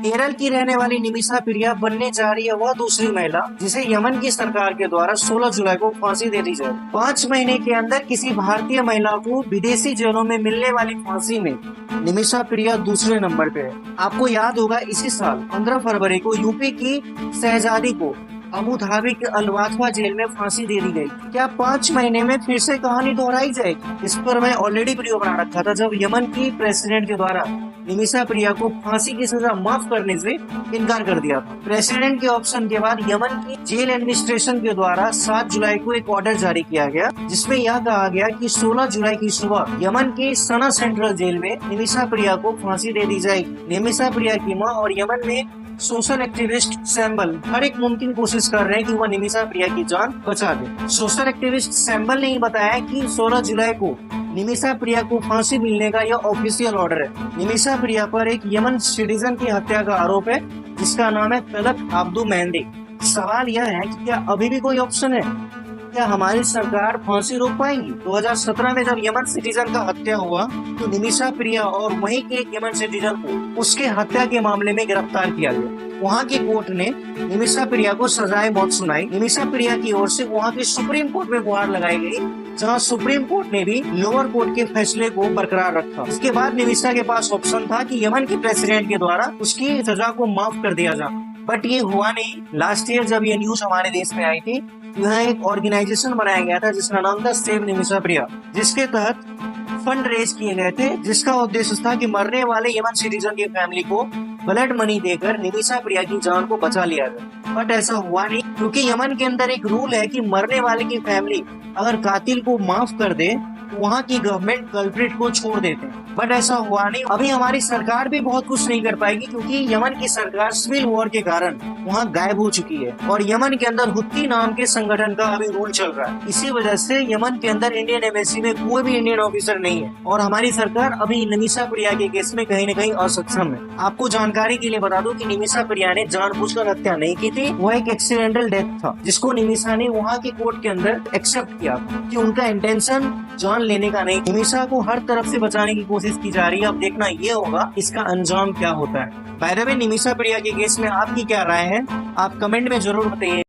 केरल की रहने वाली निमिषा प्रिया बनने जा रही है वह दूसरी महिला जिसे यमन की सरकार के द्वारा 16 जुलाई को फांसी दे दी जाए। 5 महीने के अंदर किसी भारतीय महिला को विदेशी जेलों में मिलने वाली फांसी में निमिषा प्रिया दूसरे नंबर पे है। आपको याद होगा इसी साल 15 फरवरी को यूपी की शहजादी को अबू धाबी के अलवाथवा जेल में फांसी दे दी गई। क्या 5 महीने में फिर से कहानी दोहराई जाएगी? इस पर मैं ऑलरेडी वीडियो बना रखा था जब यमन की प्रेसिडेंट के द्वारा निमिषा प्रिया को फांसी की सजा माफ करने से इनकार कर दिया था। प्रेसिडेंट के ऑप्शन के बाद यमन की जेल एडमिनिस्ट्रेशन के द्वारा 7 जुलाई को एक ऑर्डर जारी किया गया जिसमें यह कहा गया कि 16 जुलाई की सुबह यमन के सना सेंट्रल जेल में निमिषा प्रिया को फांसी दे दी जाएगी। निमिषा प्रिया की मां और यमन में सोशल एक्टिविस्ट सैम्बल हर एक मुमकिन कोशिश कर रहे हैं कि वह निमिषा प्रिया की जान बचा दे। सोशल एक्टिविस्ट सैम्बल ने बताया कि 16 जुलाई को निमिषा प्रिया को फांसी मिलने का यह ऑफिशियल ऑर्डर है। निमिषा प्रिया पर एक यमन सिटीजन की हत्या का आरोप है जिसका नाम है तलत अब्दू मेहंदी। सवाल यह है कि क्या अभी भी कोई ऑप्शन है? क्या हमारी सरकार फांसी रोक पाएगी? 2017 में जब यमन सिटीजन का हत्या हुआ तो निमिषा प्रिया और वहीं के एक यमन सिटीजन को उसके हत्या के मामले में गिरफ्तार किया गया। वहां की कोर्ट ने निमिषा प्रिया को सजाए मौत सुनाई। निमिषा प्रिया की ओर से वहां की सुप्रीम कोर्ट में गुहार लगाई गई जहां सुप्रीम कोर्ट ने भी लोअर कोर्ट के फैसले को बरकरार रखा। इसके बाद निमिषा के पास ऑप्शन था कि यमन के प्रेसिडेंट के द्वारा उसकी सजा को माफ कर दिया जाए, बट ये हुआ नहीं। लास्ट ईयर जब ये न्यूज हमारे देश में आई थी यहाँ एक ऑर्गेनाइजेशन बनाया गया था जिसका नाम था सेव निमिषा प्रिया, जिसके तहत फंड रेज किए गए थे जिसका उद्देश्य था कि मरने वाले यमन सिटीजन की फैमिली को ब्लड मनी देकर निमिषा प्रिया की जान को बचा लिया जाए। बट ऐसा हुआ नहीं क्योंकि यमन के अंदर एक रूल है कि मरने वाले की फैमिली अगर कातिल को माफ कर दे तो वहाँ की गवर्नमेंट कल्प्रिट को छोड़ देते हैं। बट ऐसा हुआ नहीं। अभी हमारी सरकार भी बहुत कुछ नहीं कर पाएगी क्योंकि यमन की सरकार सिविल वॉर के कारण वहाँ गायब हो चुकी है और यमन के अंदर हुत्ती नाम के संगठन का अभी रूल चल रहा है। इसी वजह से यमन के अंदर इंडियन एम्बेसी में कोई भी इंडियन ऑफिसर नहीं है और हमारी सरकार अभी निमिषा प्रिया के केस में कहीं न कहीं असक्षम है। आपको जानकारी के लिए बता दूं कि निमिषा प्रिया ने जानबूझकर हत्या नहीं की थी, वह एक एक्सीडेंटल डेथ था जिसको निमिषा ने वहाँ की कोर्ट के अंदर एक्सेप्ट किया कि उनका इंटेंशन जान लेने का नहीं। निमिषा को हर तरफ से बचाने की कोशिश की जा रही है। अब देखना ये होगा इसका अंजाम क्या होता है। बाय द वे निमिषा प्रिया के केस में आपकी क्या राय है आप कमेंट में जरूर बताइए।